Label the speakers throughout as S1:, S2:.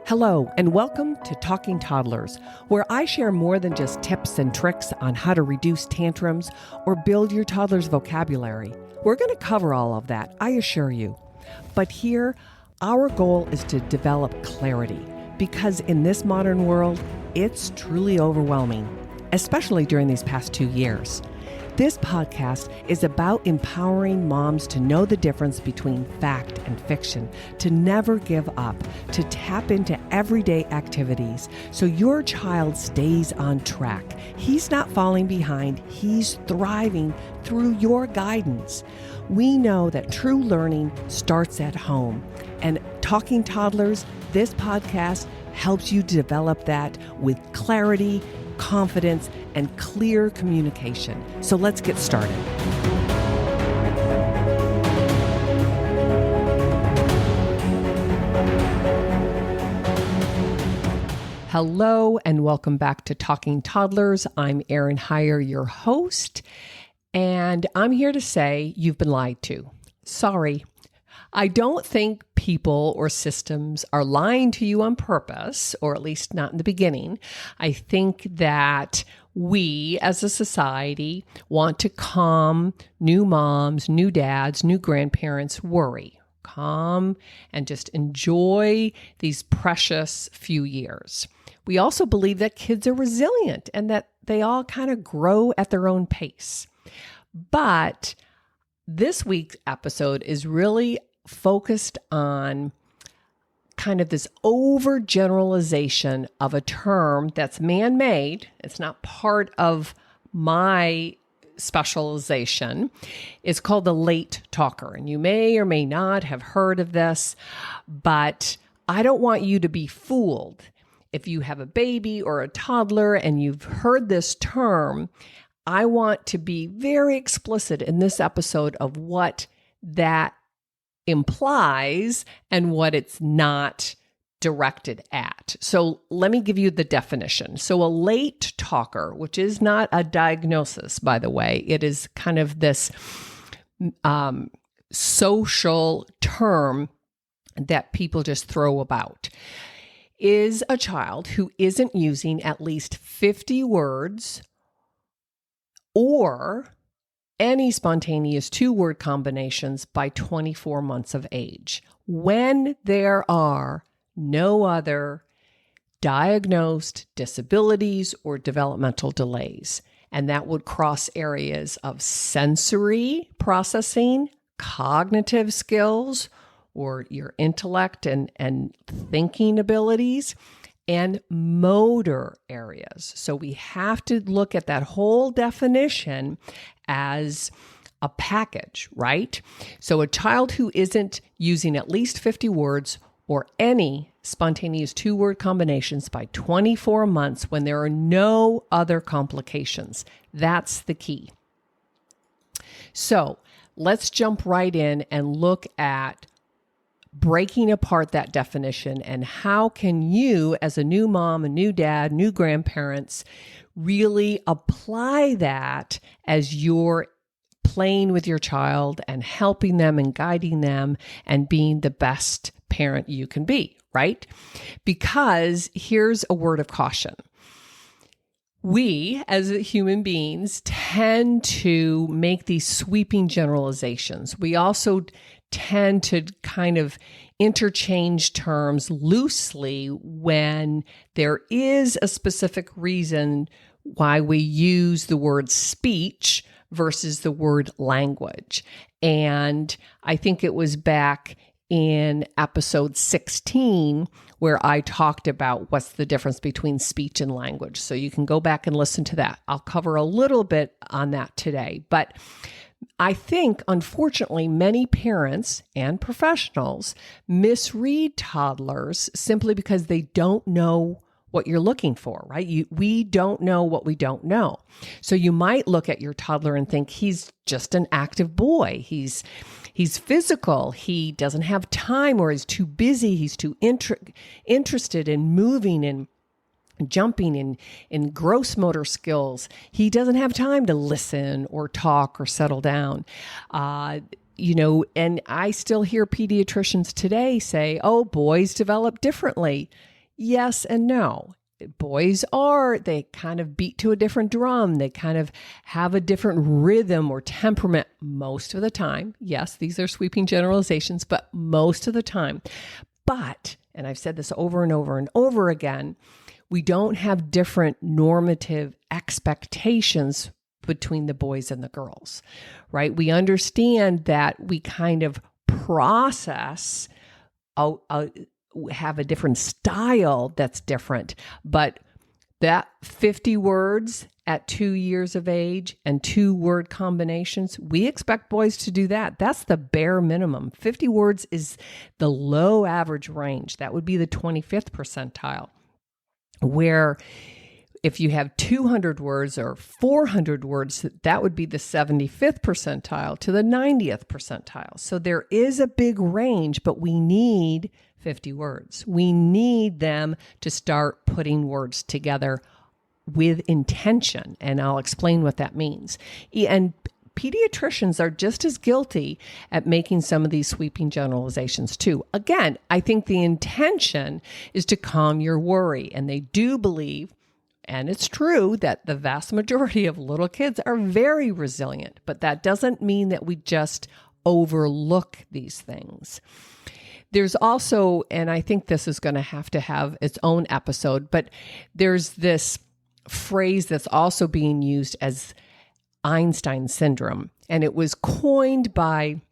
S1: Hello, and welcome to Talking Toddlers, where I share more than just tips and tricks on how to reduce tantrums or build your toddler's vocabulary. We're going to cover all of that, I assure you. But here, our goal is to develop clarity, because in this modern world, it's truly overwhelming, especially during these past 2 years. This podcast is about empowering moms to know the difference between fact and fiction, to never give up, to tap into everyday activities so your child stays on track. He's not falling behind, he's thriving through your guidance. We know that true learning starts at home, and Talking Toddlers, this podcast helps you develop that with clarity, confidence, and clear communication. So let's get started. Hello, and welcome back to Talking Toddlers. I'm Erin Heyer, your host, and I'm here to say you've been lied to. Sorry. I don't think people or systems are lying to you on purpose, or at least not in the beginning. I think that we as a society want to calm new moms, new dads, new grandparents' worry. Calm and just enjoy these precious few years. We also believe that kids are resilient and that they all kind of grow at their own pace. But this week's episode is really focused on kind of this overgeneralization of a term that's man-made. It's not part of my specialization. It's called the late talker. And you may or may not have heard of this, but I don't want you to be fooled. If you have a baby or a toddler and you've heard this term, I want to be very explicit in this episode of what that implies and what it's not directed at. So let me give you the definition. So a late talker, which is not a diagnosis, by the way, it is kind of this social term that people just throw about, is a child who isn't using at least 50 words or any spontaneous 2-word combinations by 24 months of age, when there are no other diagnosed disabilities or developmental delays. And that would cross areas of sensory processing, cognitive skills, or your intellect and thinking abilities, and motor areas. So we have to look at that whole definition as a package, right? So a child who isn't using at least 50 words or any spontaneous 2-word combinations by 24 months when there are no other complications. That's the key. So let's jump right in and look at breaking apart that definition and how can you, as a new mom, a new dad, new grandparents, really apply that as you're playing with your child and helping them and guiding them and being the best parent you can be, right? Because here's a word of caution. We, as human beings, tend to make these sweeping generalizations. We also tend to kind of interchange terms loosely when there is a specific reason why we use the word speech versus the word language. And I think it was back in episode 16 where I talked about what's the difference between speech and language. So you can go back and listen to that. I'll cover a little bit on that today. But I think, unfortunately, many parents and professionals misread toddlers simply because they don't know what you're looking for, right? We don't know what we don't know. So you might look at your toddler and think he's just an active boy. He's physical. He doesn't have time, or he's too busy. He's too interested in moving and jumping in gross motor skills. He doesn't have time to listen or talk or settle down. And I still hear pediatricians today say, oh, boys develop differently. Yes and no. Boys they kind of beat to a different drum. They kind of have a different rhythm or temperament most of the time. Yes, these are sweeping generalizations, but most of the time. But, and I've said this over and over and over again, we don't have different normative expectations between the boys and the girls, right? We understand that we kind of process have a different style that's different, but that 50 words at 2 years of age and 2-word combinations, we expect boys to do that. That's the bare minimum. 50 words is the low average range. That would be the 25th percentile, where if you have 200 words or 400 words, that would be the 75th percentile to the 90th percentile. So there is a big range, but we need 50 words. We need them to start putting words together with intention, and I'll explain what that means. And pediatricians are just as guilty at making some of these sweeping generalizations too. Again, I think the intention is to calm your worry, and they do believe, and it's true, that the vast majority of little kids are very resilient, but that doesn't mean that we just overlook these things. There's also, and I think this is going to have its own episode, but there's this phrase that's also being used as Einstein syndrome. And it was coined by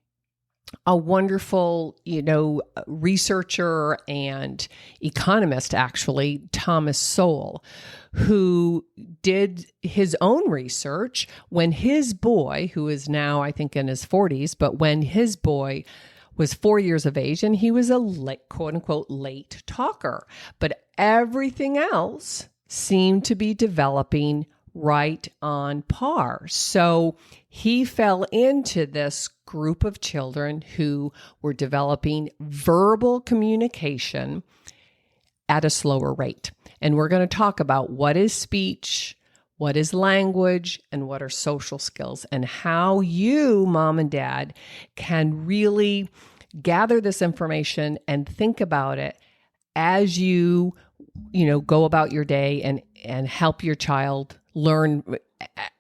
S1: a wonderful, researcher and economist, actually, Thomas Sowell, who did his own research when his boy, who is now, I think, in his 40s, but when his boy was 4 years of age, and he was a quote unquote late talker, but everything else seemed to be developing right on par. So he fell into this group of children who were developing verbal communication at a slower rate. And we're going to talk about what is speech, what is language, and what are social skills, and how you, mom and dad, can really gather this information and think about it as you go about your day and help your child learn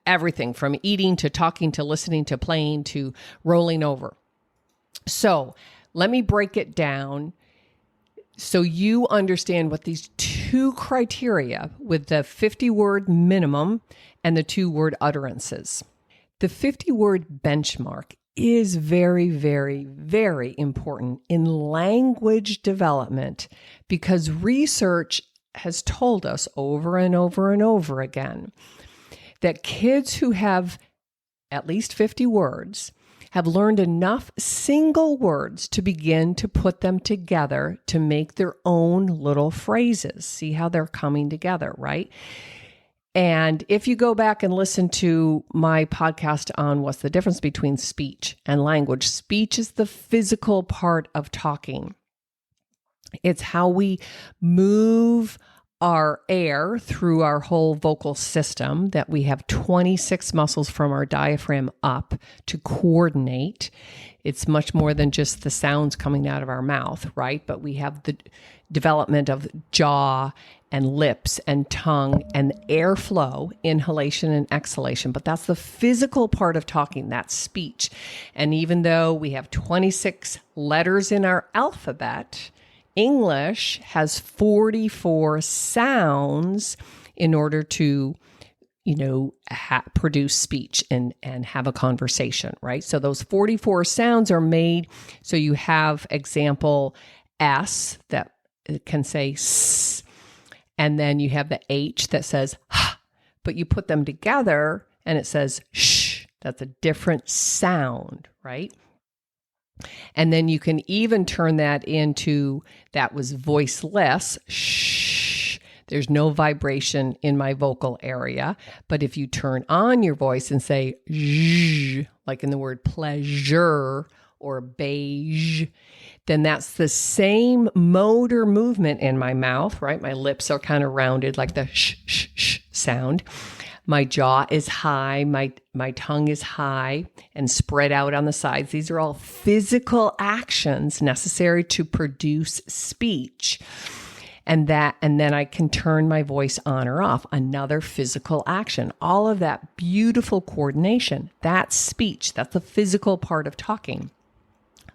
S1: everything from eating to talking to listening to playing to rolling over. So let me break it down so you understand what these two criteria with the 50-word minimum and the 2-word utterances. The 50-word benchmark is very, very, very important in language development because research has told us over and over and over again that kids who have at least 50 words have learned enough single words to begin to put them together to make their own little phrases. See how they're coming together, right? And if you go back and listen to my podcast on what's the difference between speech and language, speech is the physical part of talking. It's how we move our air through our whole vocal system, that we have 26 muscles from our diaphragm up to coordinate. It's much more than just the sounds coming out of our mouth, right? But we have the development of jaw and lips and tongue and airflow, inhalation and exhalation. But that's the physical part of talking, that's speech. And even though we have 26 letters in our alphabet, English has 44 sounds in order to, produce speech and have a conversation, right? So those 44 sounds are made. So you have example S that can say S, and then you have the H that says H, but you put them together and it says sh. That's a different sound, right? And then you can even turn that into, that was voiceless, shh. There's no vibration in my vocal area. But if you turn on your voice and say zh, like in the word pleasure or beige, then that's the same motor movement in my mouth, right? My lips are kind of rounded like the sh, sh, sh sound. My jaw is high, my tongue is high and spread out on the sides. These are all physical actions necessary to produce speech. And then I can turn my voice on or off. Another physical action. All of that beautiful coordination. That's speech. That's the physical part of talking.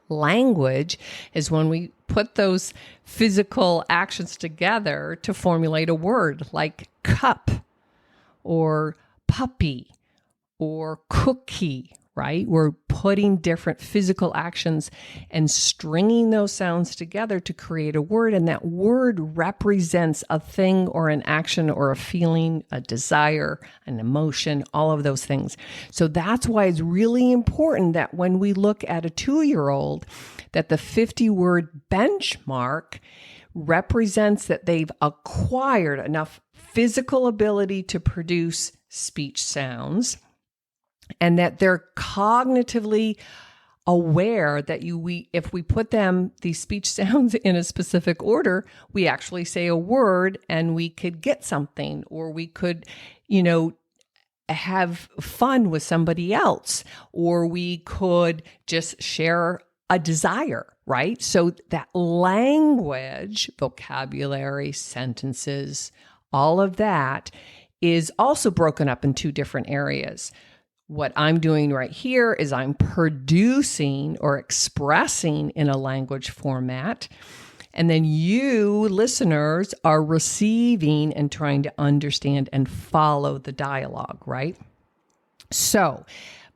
S1: Language is when we put those physical actions together to formulate a word like cup or puppy or cookie, right? We're putting different physical actions and stringing those sounds together to create a word. And that word represents a thing or an action or a feeling, a desire, an emotion, all of those things. So that's why it's really important that when we look at a 2-year-old, that the 50-word benchmark represents that they've acquired enough physical ability to produce speech sounds, and that they're cognitively aware that if we put these speech sounds in a specific order, we actually say a word and we could get something, or we could, have fun with somebody else, or we could just share a desire, right? So that language, vocabulary, sentences, all of that is also broken up in 2 different areas. What I'm doing right here is I'm producing or expressing in a language format. And then you listeners are receiving and trying to understand and follow the dialogue, right? So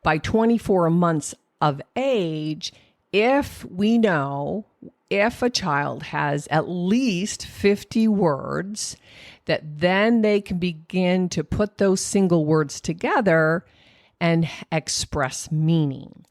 S1: by 24 months of age, if we know if a child has at least 50 words, that then they can begin to put those single words together and express meaning.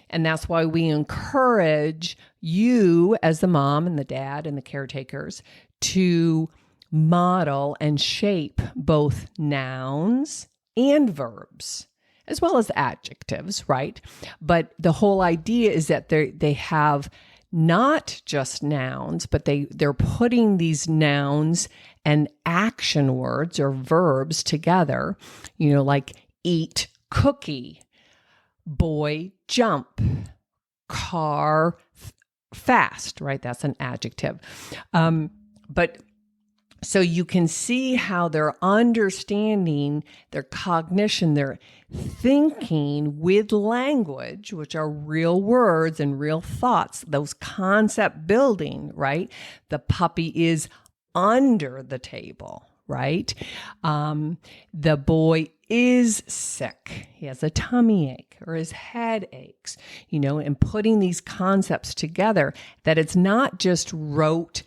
S1: And that's why we encourage you as the mom and the dad and the caretakers to model and shape both nouns and verbs, as well as adjectives, right? But the whole idea is that they have not just nouns, but they're putting these nouns and action words or verbs together, like eat cookie, boy jump, car fast, right? That's an adjective. But so you can see how they're understanding their cognition, their thinking with language, which are real words and real thoughts, those concept building, right? The puppy is under the table, right? The boy is sick. He has a tummy ache or his head aches, and putting these concepts together, that it's not just rote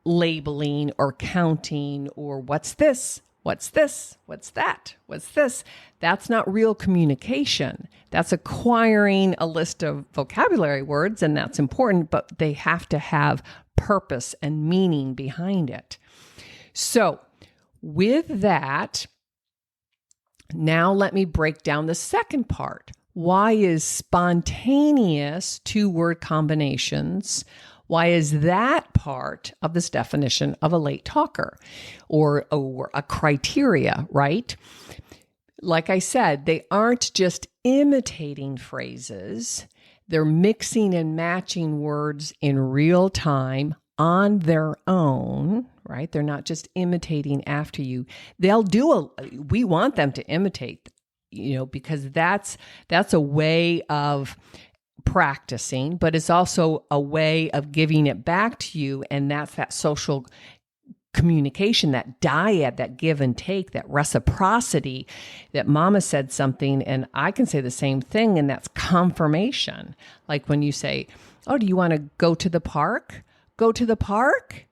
S1: labeling or counting or what's this, what's this, what's that, what's this. That's not real communication. That's acquiring a list of vocabulary words, and that's important, but they have to have purpose and meaning behind it. So with that, now let me break down the second part. Why is spontaneous 2-word combinations, why is that part of this definition of a late talker or a criteria, right? Like I said, they aren't just imitating phrases. They're mixing and matching words in real time on their own, right? They're not just imitating after you. We want them to imitate, because that's a way of practicing, but it's also a way of giving it back to you. And that's that social communication, that dyad, that give and take, that reciprocity, that mama said something and I can say the same thing. And that's confirmation. Like when you say, oh, do you want to go to the park? Go to the park?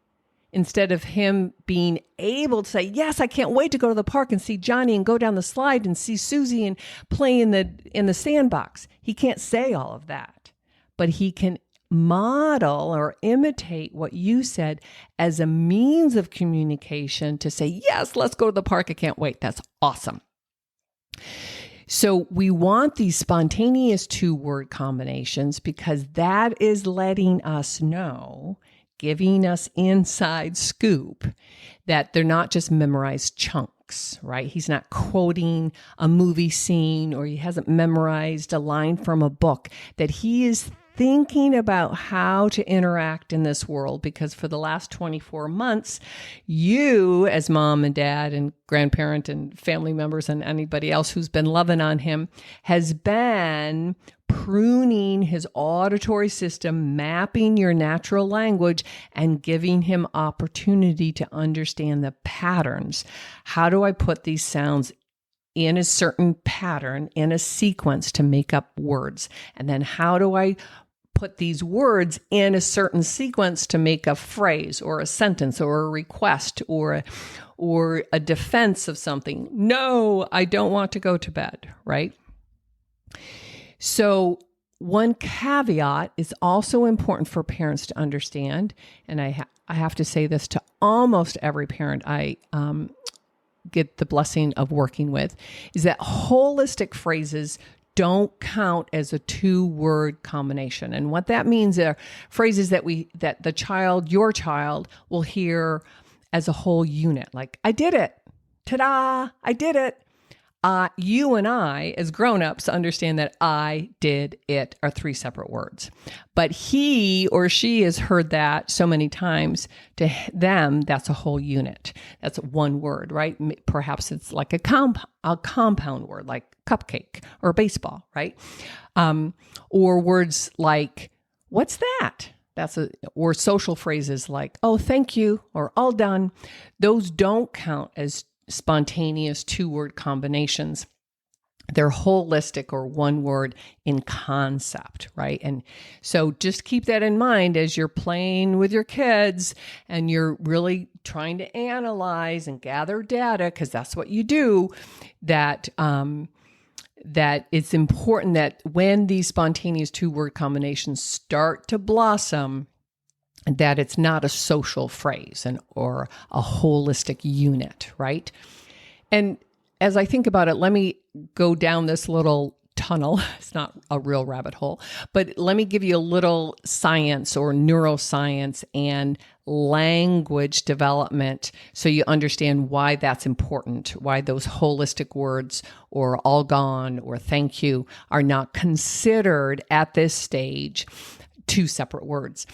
S1: Instead of him being able to say, yes, I can't wait to go to the park and see Johnny and go down the slide and see Susie and play in the sandbox. He can't say all of that, but he can model or imitate what you said as a means of communication to say, yes, let's go to the park. I can't wait. That's awesome. So we want these spontaneous 2-word combinations because that is letting us know, giving us inside scoop, that they're not just memorized chunks, right? He's not quoting a movie scene or he hasn't memorized a line from a book, that he is thinking about how to interact in this world, because for the last 24 months, you as mom and dad and grandparent and family members and anybody else who's been loving on him has been pruning his auditory system, mapping your natural language, and giving him opportunity to understand the patterns. How do I put these sounds in a certain pattern, in a sequence to make up words? And then how do I put these words in a certain sequence to make a phrase or a sentence or a request or a defense of something? No, I don't want to go to bed, right? So one caveat is also important for parents to understand, and I have to say this to almost every parent I get the blessing of working with, is that holistic phrases don't count as a two-word combination. And what that means are phrases that your child will hear as a whole unit, like, I did it, ta-da, I did it. You and I, as grown-ups, understand that I did it are three separate words. But he or she has heard that so many times, to them, that's a whole unit. That's one word, right? Perhaps it's like a compound word, like cupcake or baseball, right? Or words like, what's that? Or social phrases like, oh, thank you, or all done. Those don't count as spontaneous two-word combinations. They're holistic or one word in concept, right? And so just keep that in mind as you're playing with your kids and you're really trying to analyze and gather data, because that's what you do, that it's important that when these spontaneous two-word combinations start to blossom, that it's not a social phrase or a holistic unit, right? And as I think about it, let me go down this little tunnel. It's not a real rabbit hole, but let me give you a little science or neuroscience and language development so you understand why that's important, why those holistic words or all gone or thank you are not considered at this stage two separate words.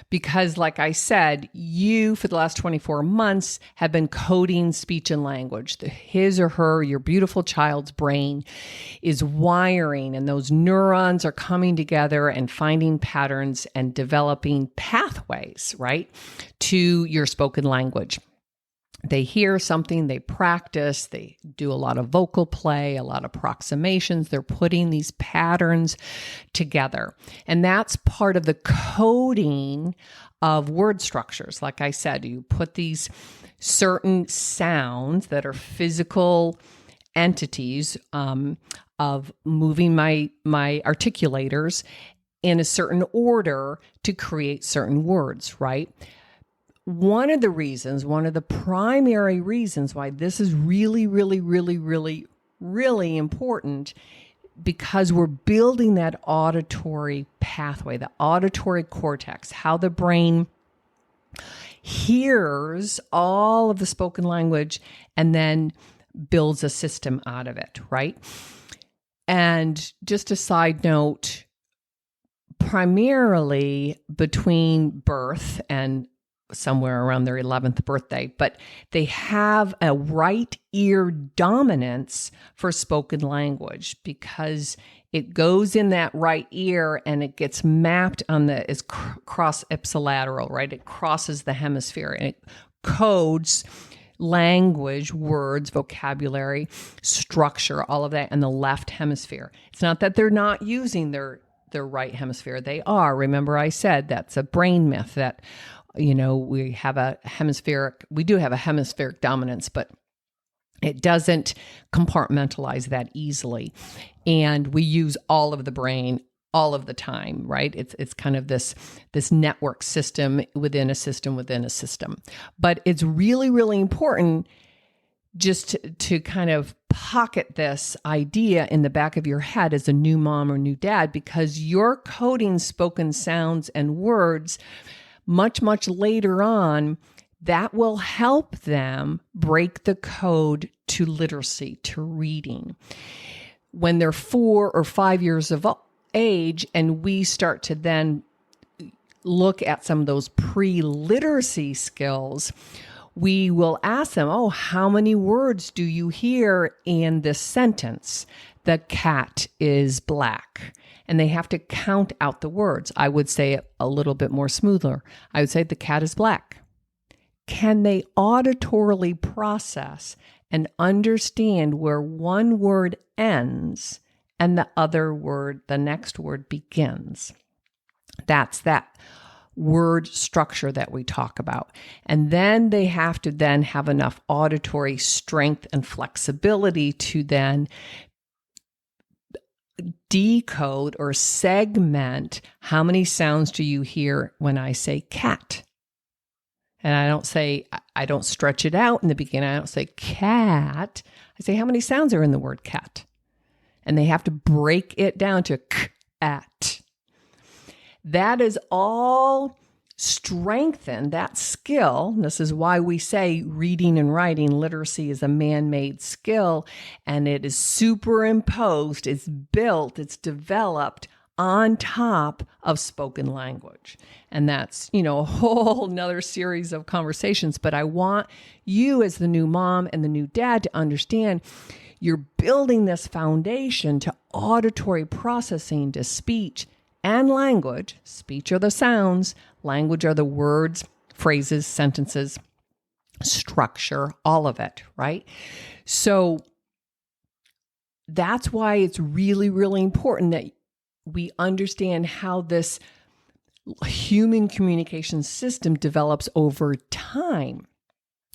S1: Because like I said, you, for the last 24 months, have been coding speech and language. His or her, your beautiful child's brain is wiring, and those neurons are coming together and finding patterns and developing pathways, right, to your spoken language. They hear something, they practice, they do a lot of vocal play, a lot of approximations. They're putting these patterns together. And that's part of the coding of word structures. Like I said, you put these certain sounds that are physical entities of moving my articulators in a certain order to create certain words, right? One of the primary reasons why this is really, really, really, really, really important, because we're building that auditory pathway, the auditory cortex, how the brain hears all of the spoken language and then builds a system out of it, right? And just a side note, primarily between birth and somewhere around their 11th birthday, but they have a right ear dominance for spoken language because it goes in that right ear and it gets mapped on is cross ipsilateral, right? It crosses the hemisphere and it codes language, words, vocabulary, structure, all of that in the left hemisphere. It's not that they're not using their right hemisphere. They are. Remember I said that's a brain myth that we do have a hemispheric dominance, but it doesn't compartmentalize that easily. And we use all of the brain all of the time, right? It's kind of this network system within a system within a system. But it's really, really important just to kind of pocket this idea in the back of your head as a new mom or new dad, because you're coding spoken sounds and words much, much later on, that will help them break the code to literacy, to reading. When they're 4 or 5 years age and we start to then look at some of those pre-literacy skills, we will ask them, oh, how many words do you hear in this sentence? The cat is black. And they have to count out the words. I would say it a little bit more smoother. I would say the cat is black. Can they auditorily process and understand where one word ends and the next word begins? That's that word structure that we talk about. And then they have to then have enough auditory strength and flexibility to then decode or segment how many sounds do you hear when I say cat. And I don't stretch it out in the beginning. I don't say cat. I say how many sounds are in the word cat. And they have to break it down to k-at. That is all strengthened, that skill. This is why we say reading and writing literacy is a man-made skill, and it is superimposed, it's built, it's developed on top of spoken language. And that's, a whole nother series of conversations. But I want you as the new mom and the new dad to understand you're building this foundation to auditory processing, to speech and language. Speech are the sounds, language are the words, phrases, sentences, structure, all of it, right? So that's why it's really, really important that we understand how this human communication system develops over time.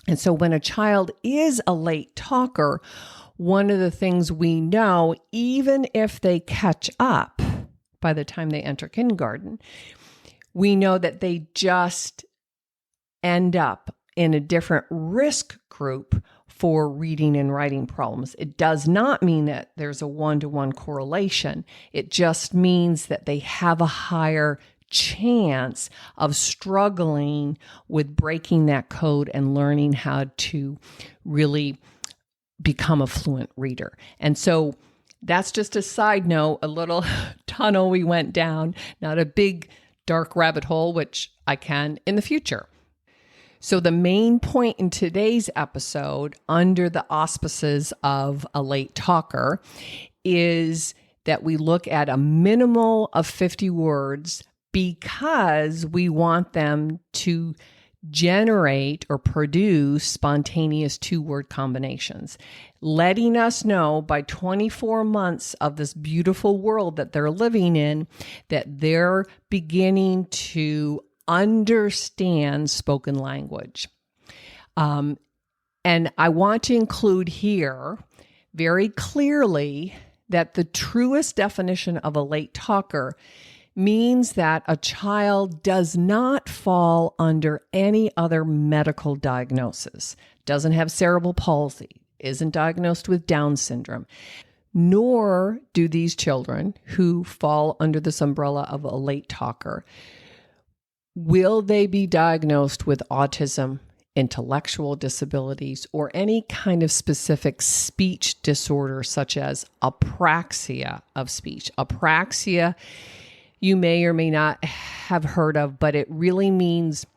S1: And so when a child is a late talker, one of the things we know, even if they catch up by the time they enter kindergarten, we know that they just end up in a different risk group for reading and writing problems. It does not mean that there's a one-to-one correlation. It just means that they have a higher chance of struggling with breaking that code and learning how to really become a fluent reader. And so that's just a side note, a little tunnel we went down, not a big dark rabbit hole, which I can in the future. So the main point in today's episode, under the auspices of a late talker, is that we look at a minimal of 50 words because we want them to generate or produce spontaneous two-word combinations, letting us know by 24 months of this beautiful world that they're living in, that they're beginning to understand spoken language. And I want to include here very clearly that the truest definition of a late talker means that a child does not fall under any other medical diagnosis, doesn't have cerebral palsy, isn't diagnosed with Down syndrome, nor do these children who fall under this umbrella of a late talker, will they be diagnosed with autism, intellectual disabilities, or any kind of specific speech disorder such as apraxia of speech. Apraxia, you may or may not have heard of, but it really means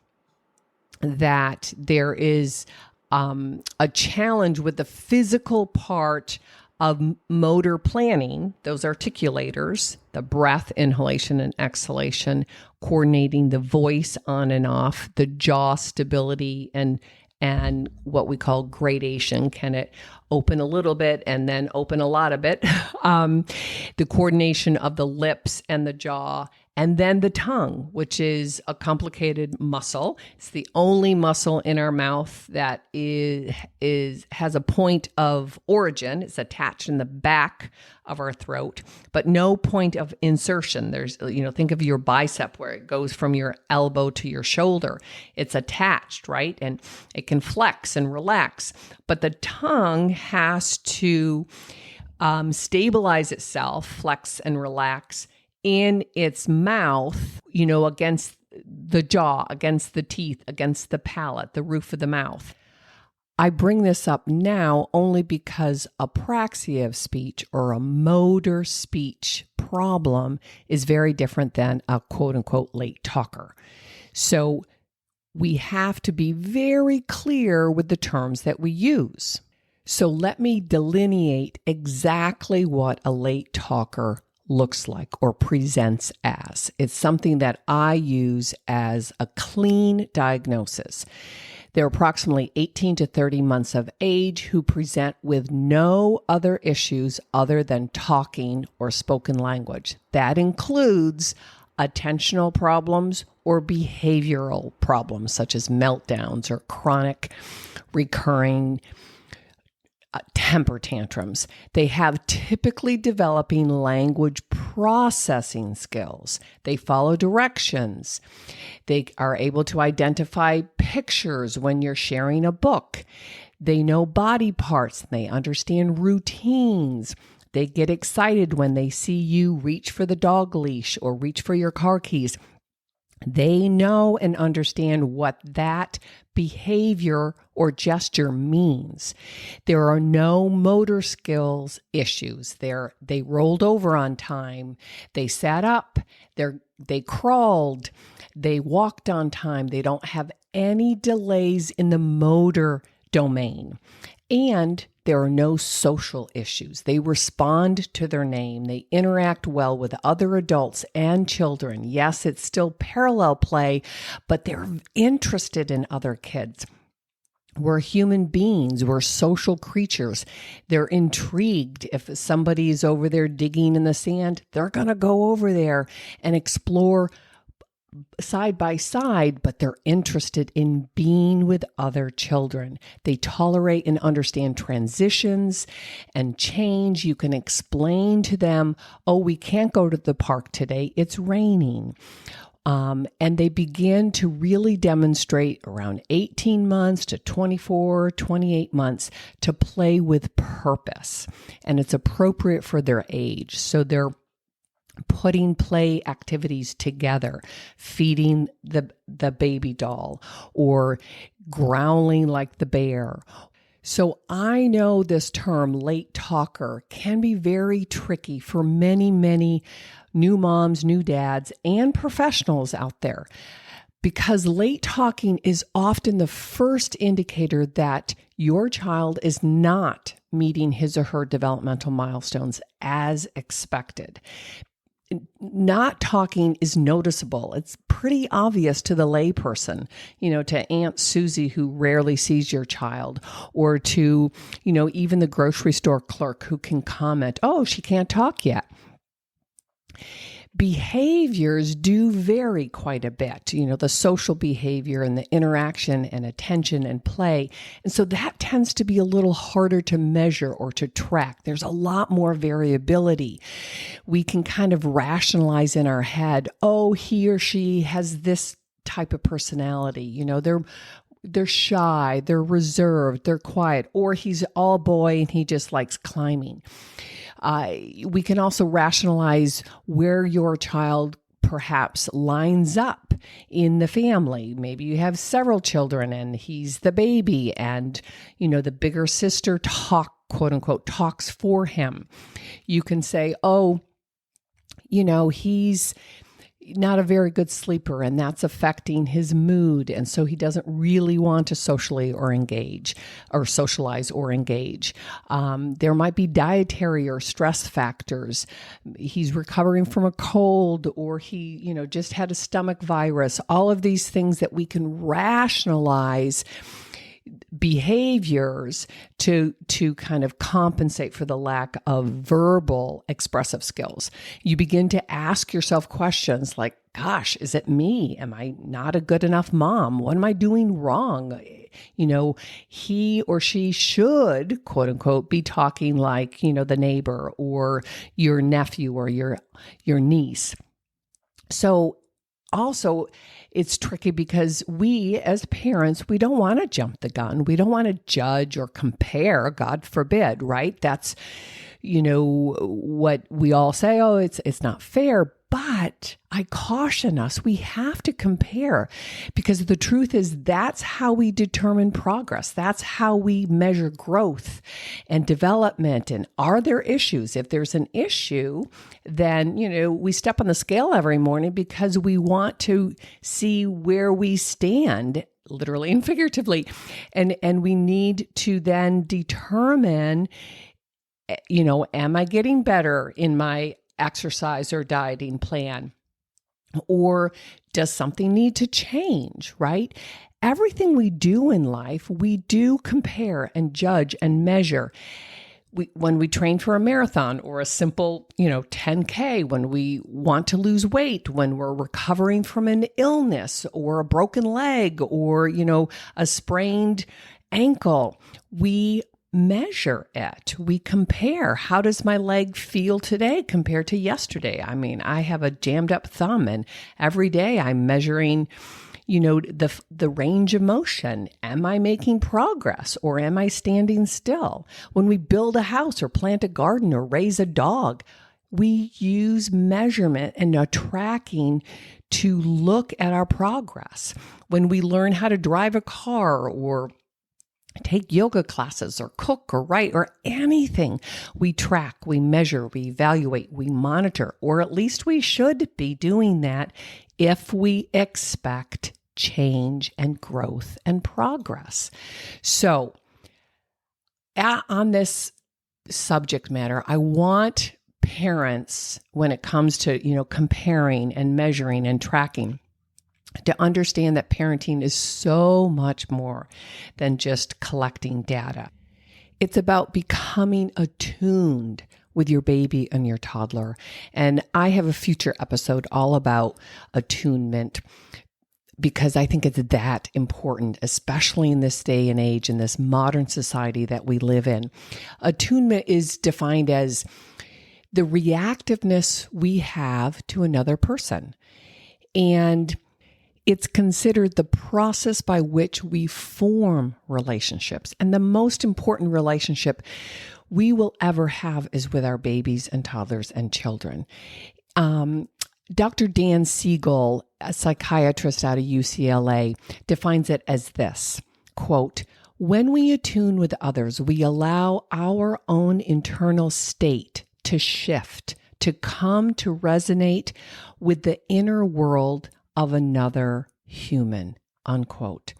S1: that there is a challenge with the physical part of motor planning, those articulators, the breath, inhalation and exhalation, coordinating the voice on and off, the jaw stability, and what we call gradation. Can it open a little bit and then open a lot of it? The coordination of the lips and the jaw, and then the tongue, which is a complicated muscle. It's the only muscle in our mouth that has a point of origin. It's attached in the back of our throat, but no point of insertion. There's, think of your bicep where it goes from your elbow to your shoulder. It's attached, right? And it can flex and relax, but the tongue has to stabilize itself, flex and relax in its mouth, against the jaw, against the teeth, against the palate, the roof of the mouth. I bring this up now only because apraxia of speech or a motor speech problem is very different than a quote unquote late talker. So we have to be very clear with the terms that we use. So let me delineate exactly what a late talker looks like or presents as. It's something that I use as a clean diagnosis. They're approximately 18 to 30 months of age who present with no other issues other than talking or spoken language. That includes attentional problems or behavioral problems such as meltdowns or chronic recurring temper tantrums. They have typically developing language processing skills. They follow directions. They are able to identify pictures when you're sharing a book. They know body parts. They understand routines. They get excited when they see you reach for the dog leash or reach for your car keys. They know and understand what that behavior or gesture means. There are no motor skills issues. They rolled over on time. They sat up. They crawled. They walked on time. They don't have any delays in the motor domain. And there are no social issues. They respond to their name. They interact well with other adults and children. Yes, it's still parallel play, but they're interested in other kids. We're human beings. We're social creatures. They're intrigued. If somebody's over there digging in the sand, they're going to go over there and explore side by side, but they're interested in being with other children. They tolerate and understand transitions and change. You can explain to them, oh, we can't go to the park today. It's raining. And they begin to really demonstrate around 18 months to 24, 28 months to play with purpose. And it's appropriate for their age. So they're putting play activities together, feeding the baby doll or growling like the bear. So I know this term late talker can be very tricky for many, many new moms, new dads, and professionals out there, because late talking is often the first indicator that your child is not meeting his or her developmental milestones as expected. Not talking is noticeable. It's pretty obvious to the layperson, to Aunt Susie who rarely sees your child, or to, even the grocery store clerk who can comment, oh, she can't talk yet. Behaviors do vary quite a bit, the social behavior and the interaction and attention and play. And so that tends to be a little harder to measure or to track. There's a lot more variability. We can kind of rationalize in our head, oh, he or she has this type of personality. They're shy, they're reserved, they're quiet, or he's all boy and he just likes climbing. We can also rationalize where your child perhaps lines up in the family. Maybe you have several children and he's the baby and, the bigger sister quote unquote, talks for him. You can say, oh, he's not a very good sleeper and that's affecting his mood. And so he doesn't really want to socialize or engage. There might be dietary or stress factors. He's recovering from a cold, or he, just had a stomach virus. All of these things that we can rationalize behaviors to kind of compensate for the lack of verbal expressive skills. You begin to ask yourself questions like, gosh, is it me? Am I not a good enough mom? What am I doing wrong? He or she should, quote unquote, be talking like, the neighbor or your nephew or your niece. So also, it's tricky because we as parents, we don't want to jump the gun. We don't want to judge or compare, God forbid, right? That's, what we all say, oh, it's not fair. But I caution us, we have to compare, because the truth is that's how we determine progress. That's how we measure growth and development. And are there issues? If there's an issue, then, we step on the scale every morning because we want to see where we stand, literally and figuratively. And we need to then determine, am I getting better in my exercise or dieting plan? Or does something need to change, right? Everything we do in life, we do compare and judge and measure. When we train for a marathon or a simple, 10K, when we want to lose weight, when we're recovering from an illness or a broken leg or, a sprained ankle, we measure it. We compare. How does my leg feel today compared to yesterday? I mean, I have a jammed up thumb, and every day I'm measuring, the range of motion. Am I making progress, or am I standing still? When we build a house or plant a garden or raise a dog, we use measurement and tracking to look at our progress. When we learn how to drive a car or take yoga classes or cook or write or anything, we track, we measure, we evaluate, we monitor, or at least we should be doing that if we expect change and growth and progress. So on this subject matter, I want parents, when it comes to, comparing and measuring and tracking, to understand that parenting is so much more than just collecting data. It's about becoming attuned with your baby and your toddler. And I have a future episode all about attunement, because I think it's that important, especially in this day and age, in this modern society that we live in. Attunement is defined as the reactiveness we have to another person. And it's considered the process by which we form relationships. And the most important relationship we will ever have is with our babies and toddlers and children. Dr. Dan Siegel, a psychiatrist out of UCLA, defines it as this, quote, "When we attune with others, we allow our own internal state to shift, to come to resonate with the inner world of another human," unquote.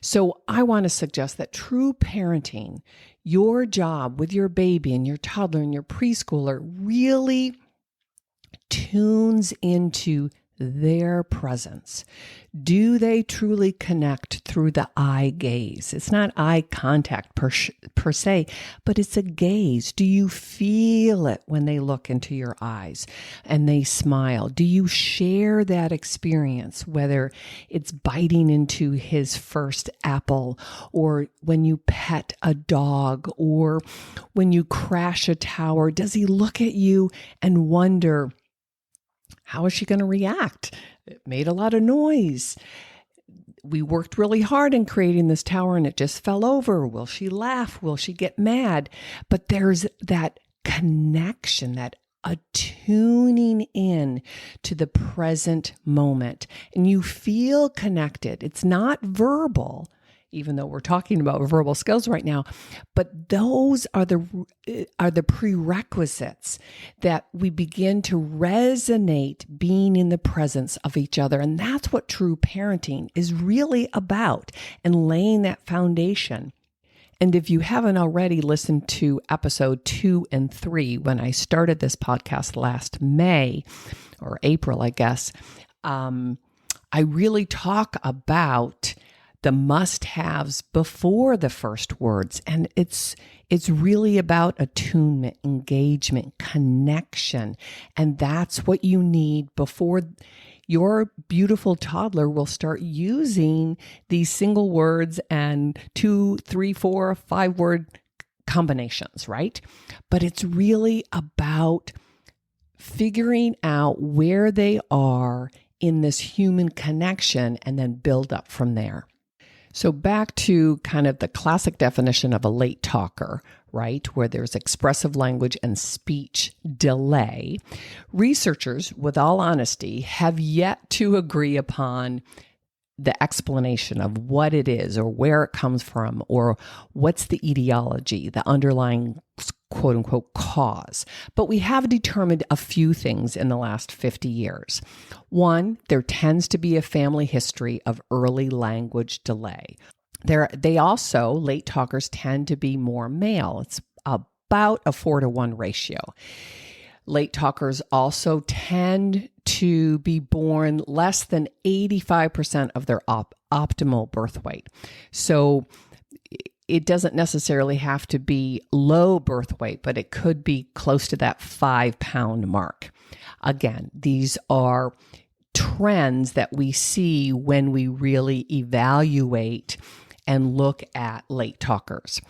S1: So I want to suggest that true parenting, your job with your baby and your toddler and your preschooler, really tunes into their presence. Do they truly connect through the eye gaze? It's not eye contact per se, but it's a gaze. Do you feel it when they look into your eyes and they smile? Do you share that experience, whether it's biting into his first apple, or when you pet a dog, or when you crash a tower? Does he look at you and wonder, how is she going to react? It made a lot of noise. We worked really hard in creating this tower and it just fell over. Will she laugh? Will she get mad? But there's that connection, that attuning in to the present moment. And you feel connected. It's not verbal, even though we're talking about verbal skills right now, but those are the prerequisites that we begin to resonate being in the presence of each other. And that's what true parenting is really about, and laying that foundation. And if you haven't already listened to episode 2 and 3, when I started this podcast last May or April, I guess, I really talk about the must-haves before the first words. And it's really about attunement, engagement, connection. And that's what you need before your beautiful toddler will start using these single words and 2, 3, 4, 5 word combinations, right? But it's really about figuring out where they are in this human connection and then build up from there. So back to kind of the classic definition of a late talker, right, where there's expressive language and speech delay. Researchers, with all honesty, have yet to agree upon the explanation of what it is or where it comes from or what's the etiology, the underlying quote unquote cause. But we have determined a few things in the last 50 years. One, there tends to be a family history of early language delay. They also, late talkers tend to be more male. It's about a 4-to-1 ratio. Late talkers also tend to be born less than 85% of their optimal birth weight. So it doesn't necessarily have to be low birth weight, but it could be close to that 5-pound mark. Again, these are trends that we see when we really evaluate and look at late talkers.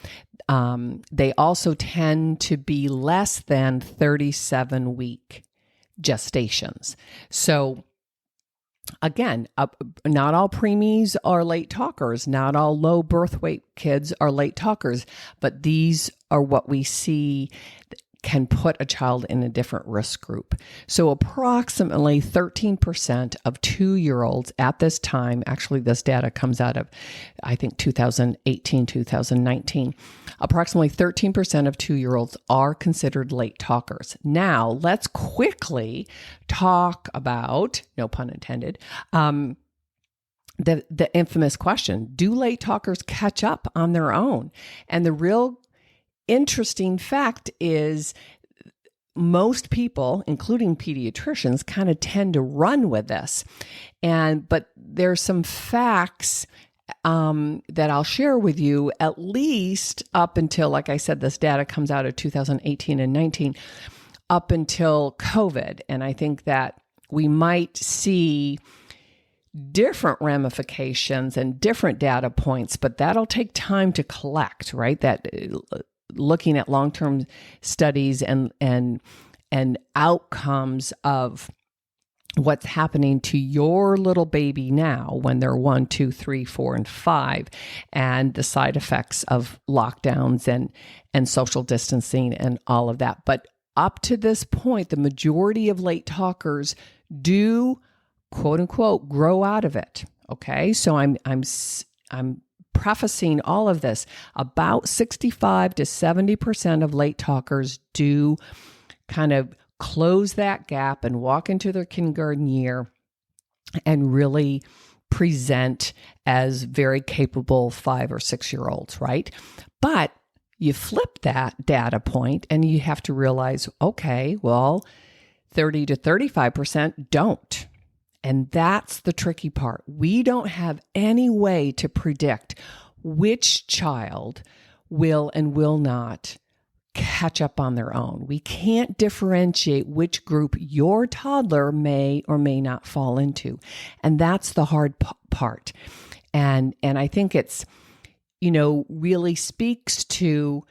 S1: They also tend to be less than 37-week gestations. So again, not all preemies are late talkers. Not all low birth weight kids are late talkers, but these are what we see can put a child in a different risk group. So approximately 13% of 2-year-olds at this time, actually this data comes out of, I think, 2018, 2019, approximately 13% of 2-year-olds are considered late talkers. Now, let's quickly talk about, no pun intended, the infamous question, do late talkers catch up on their own? And the real interesting fact is most people, including pediatricians, kind of tend to run with this. But there's some facts that I'll share with you, at least up until, like I said, this data comes out of 2018 and 19, up until COVID. And I think that we might see different ramifications and different data points, but that'll take time to collect, right? That looking at long-term studies and outcomes of what's happening to your little baby now when they're 1, 2, 3, 4, and 5, and the side effects of lockdowns and social distancing and all of that. But up to this point, the majority of late talkers do, quote unquote, grow out of it. Okay, so I'm prefacing all of this. About 65 to 70% of late talkers do kind of close that gap and walk into their kindergarten year and really present as very capable 5 or 6-year-olds, right? But you flip that data point and you have to realize, okay, well, 30 to 35% don't. And that's the tricky part. We don't have any way to predict which child will and will not catch up on their own. We can't differentiate which group your toddler may or may not fall into. And that's the hard part. And I think it's, really speaks to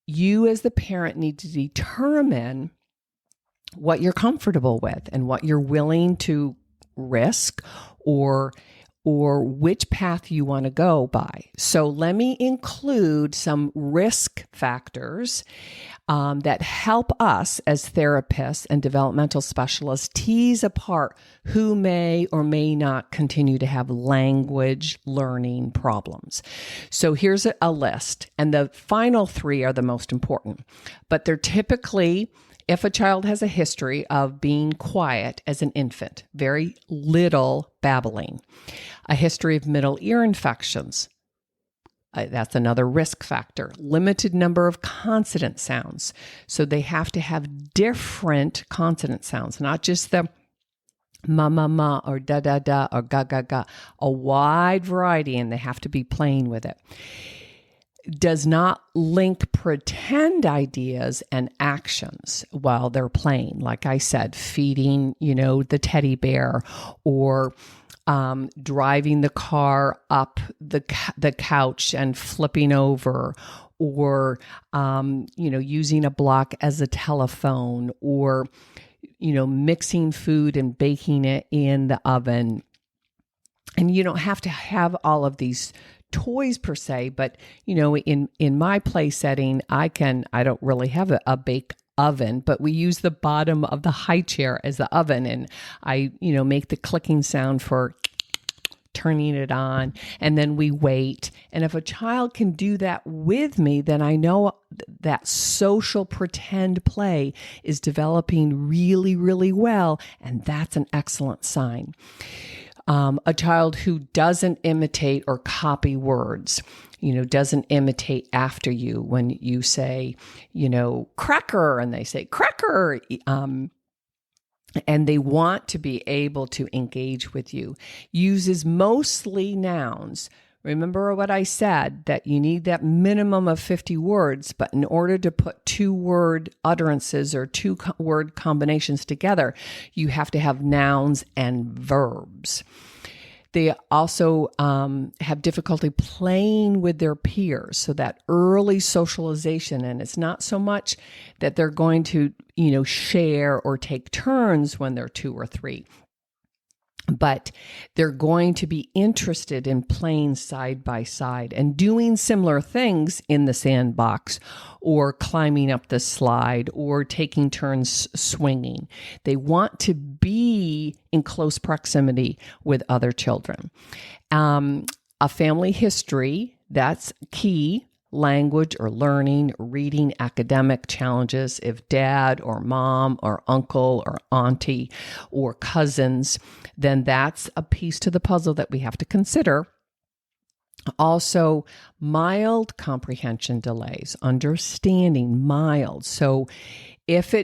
S1: you as the parent need to determine what you're comfortable with and what you're willing to risk or which path you want to go by. So let me include some risk factors that help us as therapists and developmental specialists tease apart who may or may not continue to have language learning problems. So here's a list, and the final 3 are the most important, but they're typically, if a child has a history of being quiet as an infant, very little babbling, a history of middle ear infections, that's another risk factor, limited number of consonant sounds. So they have to have different consonant sounds, not just the ma, ma, ma, or da, da, da, or ga, ga, ga, a wide variety, and they have to be playing with it. Does not link pretend ideas and actions while they're playing. Like I said, feeding, the teddy bear, or driving the car up the couch and flipping over, or, using a block as a telephone, or, mixing food and baking it in the oven. And you don't have to have all of these toys per se, but in my play setting, I don't really have a bake oven, but we use the bottom of the high chair as the oven, and I make the clicking sound for turning it on, and then we wait. And if a child can do that with me, then I know that social pretend play is developing really, really well, and that's an excellent sign. A child who doesn't imitate or copy words, doesn't imitate after you when you say, cracker, and they say cracker, and they want to be able to engage with you, uses mostly nouns. Remember what I said, that you need that minimum of 50 words, but in order to put 2-word utterances or 2-word combinations together, you have to have nouns and verbs. They also have difficulty playing with their peers, so that early socialization, and it's not so much that they're going to, share or take turns when they're 2 or 3. But they're going to be interested in playing side by side and doing similar things in the sandbox or climbing up the slide or taking turns swinging. They want to be in close proximity with other children. A family history, that's key. Language or learning, reading, academic challenges, if dad or mom or uncle or auntie or cousins, then that's a piece to the puzzle that we have to consider. Also, mild comprehension delays, understanding mild. So if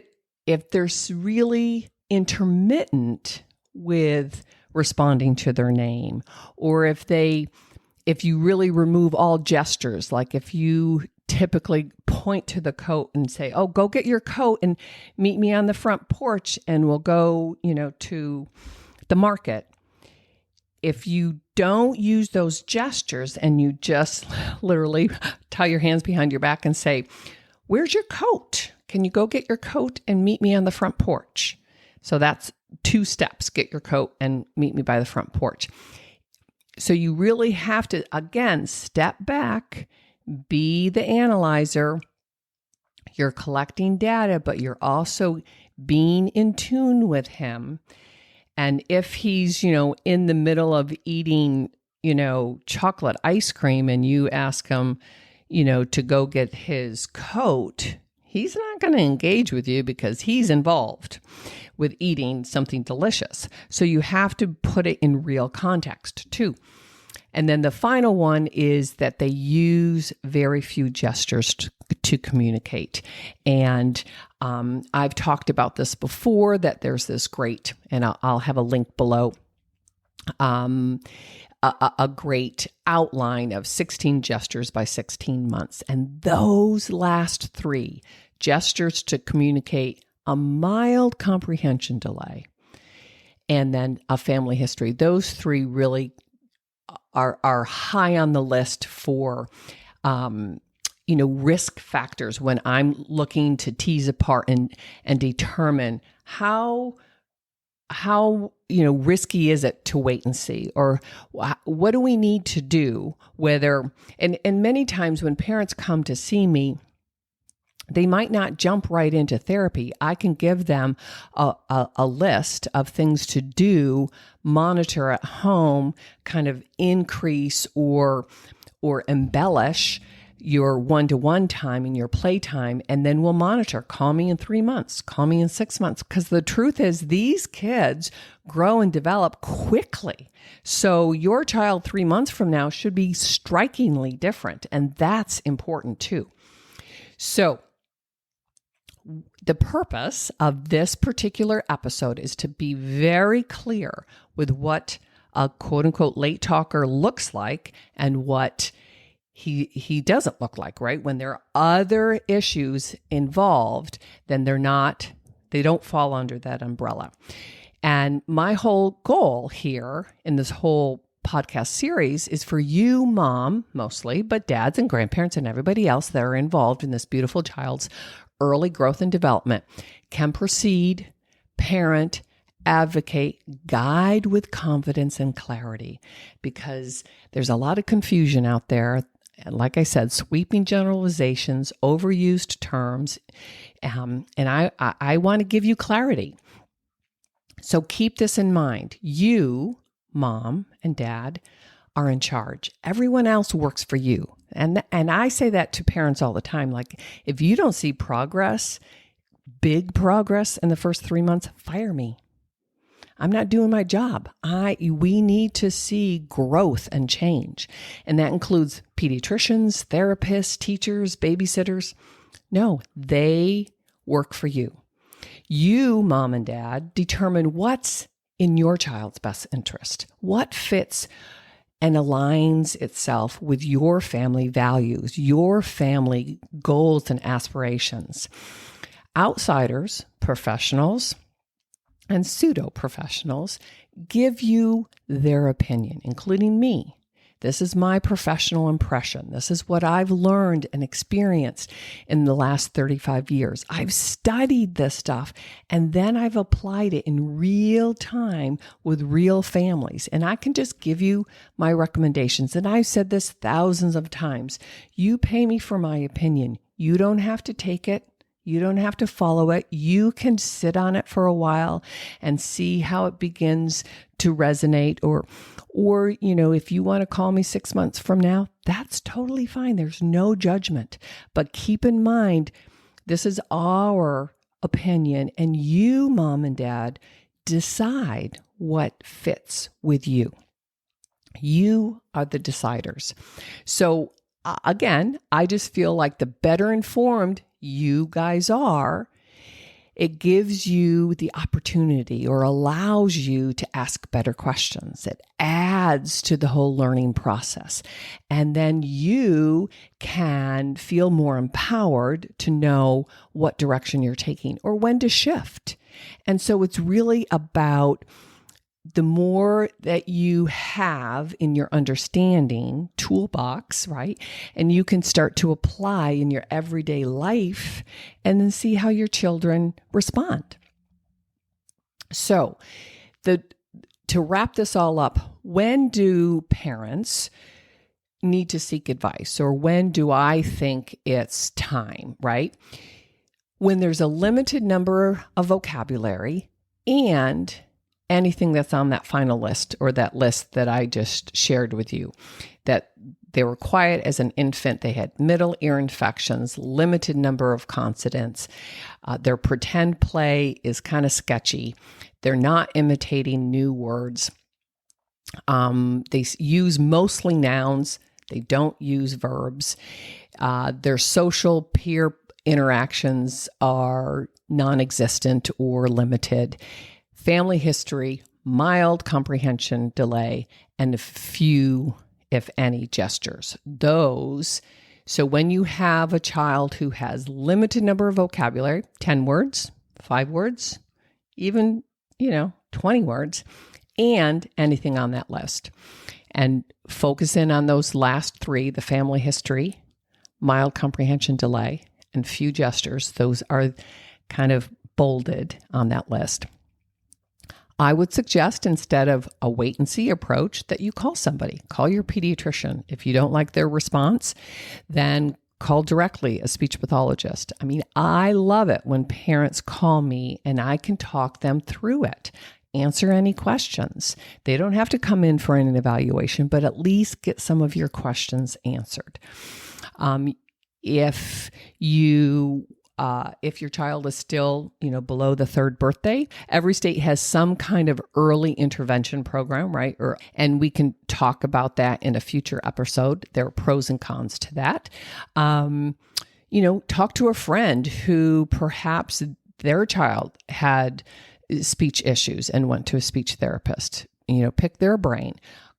S1: there's really intermittent with responding to their name, or if you really remove all gestures, like if you typically point to the coat and say, oh, go get your coat and meet me on the front porch and we'll go, to the market. If you don't use those gestures and you just literally tie your hands behind your back and say, where's your coat? Can you go get your coat and meet me on the front porch? So that's 2 steps, get your coat and meet me by the front porch. So you really have to, again, step back, be the analyzer. You're collecting data, but you're also being in tune with him. And if he's, in the middle of eating, chocolate ice cream and you ask him, to go get his coat, he's not going to engage with you because he's involved with eating something delicious. So you have to put it in real context too. And then the final one is that they use very few gestures to communicate. And I've talked about this before, that there's this great, and I'll have a link below, a great outline of 16 gestures by 16 months. And those last 3, gestures to communicate, a mild comprehension delay, and then a family history. Those 3 really are high on the list for, risk factors when I'm looking to tease apart and determine how risky is it to wait and see, or what do we need to do, and many times when parents come to see me, they might not jump right into therapy. I can give them a list of things to do, monitor at home, kind of increase or embellish your one-to-one time and your playtime, and then we'll monitor. Call me in 3 months, call me in 6 months, because the truth is these kids grow and develop quickly. So your child 3 months from now should be strikingly different, and that's important too. So the purpose of this particular episode is to be very clear with what a quote-unquote late talker looks like and what he doesn't look like, right? When there are other issues involved, then they don't fall under that umbrella. And my whole goal here in this whole podcast series is for you, mom, mostly, but dads and grandparents and everybody else that are involved in this beautiful child's early growth and development, can proceed, parent, advocate, guide with confidence and clarity, because there's a lot of confusion out there. And like I said, sweeping generalizations, overused terms, and I want to give you clarity. So keep this in mind. You, mom and dad, are in charge. Everyone else works for you. And I say that to parents all the time. Like, if you don't see progress, big progress in the first 3 months, fire me. I'm not doing my job. We need to see growth and change. And that includes pediatricians, therapists, teachers, babysitters. No, they work for you. You, mom and dad, determine what's in your child's best interest, what fits and aligns itself with your family values, your family goals and aspirations. Outsiders, professionals, and pseudo-professionals give you their opinion, including me. This is my professional impression. This is what I've learned and experienced in the last 35 years. I've studied this stuff, and then I've applied it in real time with real families. And I can just give you my recommendations. And I've said this thousands of times. You pay me for my opinion. You don't have to take it. You don't have to follow it. You can sit on it for a while and see how it begins to resonate. Or, if you want to call me 6 months from now, that's totally fine. There's no judgment. But keep in mind, this is our opinion, and you, mom and dad, decide what fits with you. You are the deciders. So again, I just feel like the better informed you guys are, it gives you the opportunity or allows you to ask better questions. It adds to the whole learning process. And then you can feel more empowered to know what direction you're taking or when to shift. And so it's really about the more that you have in your understanding toolbox, right? And you can start to apply in your everyday life and then see how your children respond. So to wrap this all up, when do parents need to seek advice, or when do I think it's time, right? When there's a limited number of vocabulary and anything that's on that final list or that list that I just shared with you, that they were quiet as an infant, they had middle ear infections, limited number of consonants, their pretend play is kind of sketchy, they're not imitating new words, they use mostly nouns, they don't use verbs, their social peer interactions are non-existent or limited, family history, mild comprehension delay, and few, if any, gestures. So when you have a child who has limited number of vocabulary, 10 words, 5 words, even, 20 words, and anything on that list. And focus in on those last 3, the family history, mild comprehension delay, and few gestures. Those are kind of bolded on that list. I would suggest, instead of a wait and see approach, that you call somebody. Call your pediatrician. If you don't like their response, then call directly a speech pathologist. I love it when parents call me and I can talk them through it, answer any questions. They don't have to come in for an evaluation, but at least get some of your questions answered. If your child is still, below the 3rd birthday, every state has some kind of early intervention program, right? And we can talk about that in a future episode. There are pros and cons to that. Talk to a friend who perhaps their child had speech issues and went to a speech therapist. Pick their brain.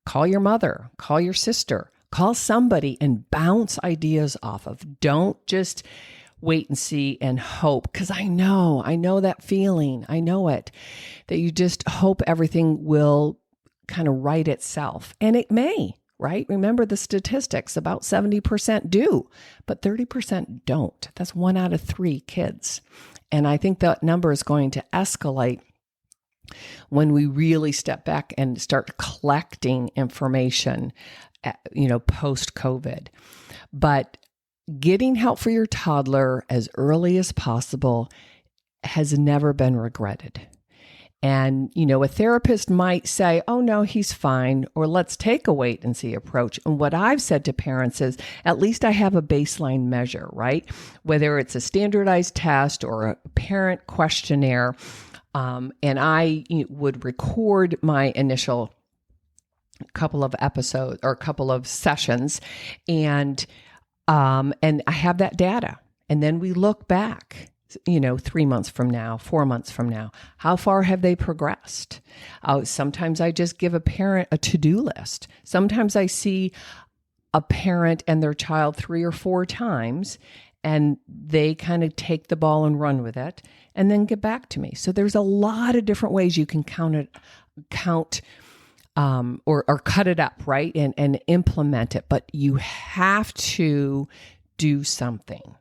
S1: Call your mother, call your sister, call somebody and bounce ideas off of. Don't just wait and see and hope, because I know that feeling. I know it, that you just hope everything will kind of right itself. And it may, right? Remember the statistics, about 70% do, but 30% don't. That's 1 out of 3 kids. And I think that number is going to escalate when we really step back and start collecting information, post-COVID. But getting help for your toddler as early as possible has never been regretted. And, a therapist might say, oh, no, he's fine, or let's take a wait and see approach. And what I've said to parents is, at least I have a baseline measure, right? Whether it's a standardized test or a parent questionnaire. And I would record my initial couple of episodes or couple of sessions, and I have that data. And then we look back, 3 months from now, 4 months from now, how far have they progressed? Sometimes I just give a parent a to-do list. Sometimes I see a parent and their child 3 or 4 times, and they kind of take the ball and run with it and then get back to me. So there's a lot of different ways you can count or cut it up, right? And implement it. But you have to do something.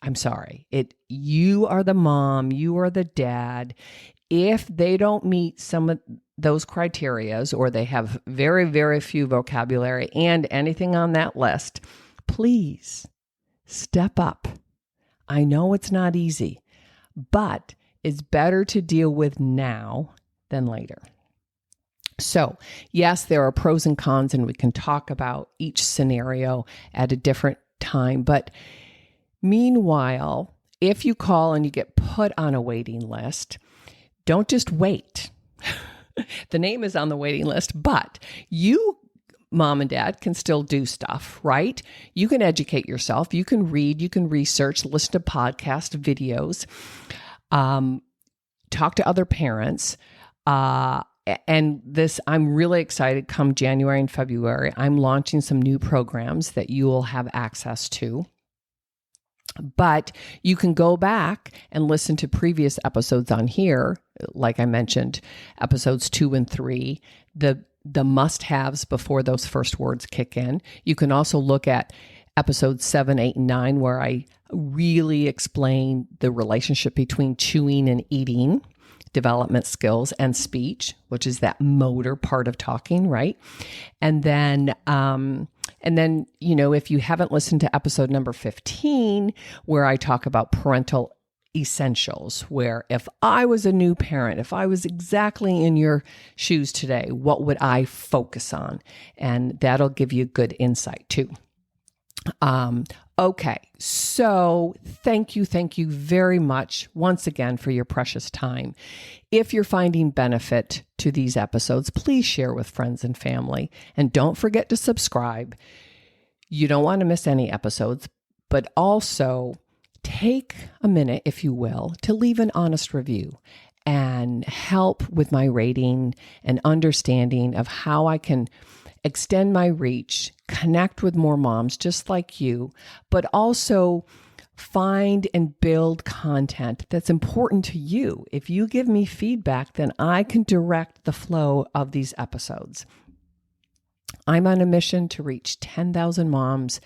S1: I'm sorry. You are the mom, you are the dad. If they don't meet some of those criterias, or they have very, very few vocabulary and anything on that list, please step up. I know it's not easy, but it's better to deal with now than later. So, yes, there are pros and cons, and we can talk about each scenario at a different time. But meanwhile, if you call and you get put on a waiting list, don't just wait. The name is on the waiting list, but you, mom and dad, can still do stuff, right? You can educate yourself. You can read, you can research, listen to podcasts, videos, talk to other parents. And this, I'm really excited. Come January and February, I'm launching some new programs that you will have access to. But you can go back and listen to previous episodes on here. Like I mentioned, episodes 2 and 3, the must-haves before those first words kick in. You can also look at episodes 7, 8, and 9, where I really explain the relationship between chewing and eating, development skills, and speech, which is that motor part of talking, right? And then, if you haven't listened to episode number 15, where I talk about parental essentials, where if I was a new parent, if I was exactly in your shoes today, what would I focus on? And that'll give you good insight too. Okay, so thank you very much once again for your precious time. If you're finding benefit to these episodes, please share with friends and family. And don't forget to subscribe. You don't want to miss any episodes, but also take a minute, if you will, to leave an honest review and help with my rating and understanding of how I can extend my reach, connect with more moms just like you, but also find and build content that's important to you. If you give me feedback, then I can direct the flow of these episodes. I'm on a mission to reach 10,000 moms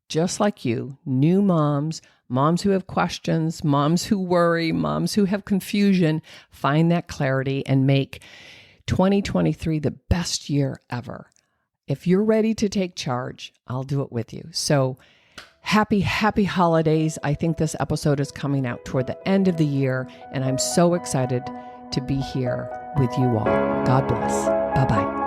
S1: just like you, new moms, moms who have questions, moms who worry, moms who have confusion, find that clarity and make 2023 the best year ever. If you're ready to take charge, I'll do it with you. So happy holidays. I think this episode is coming out toward the end of the year, and I'm so excited to be here with you all. God bless. Bye-bye.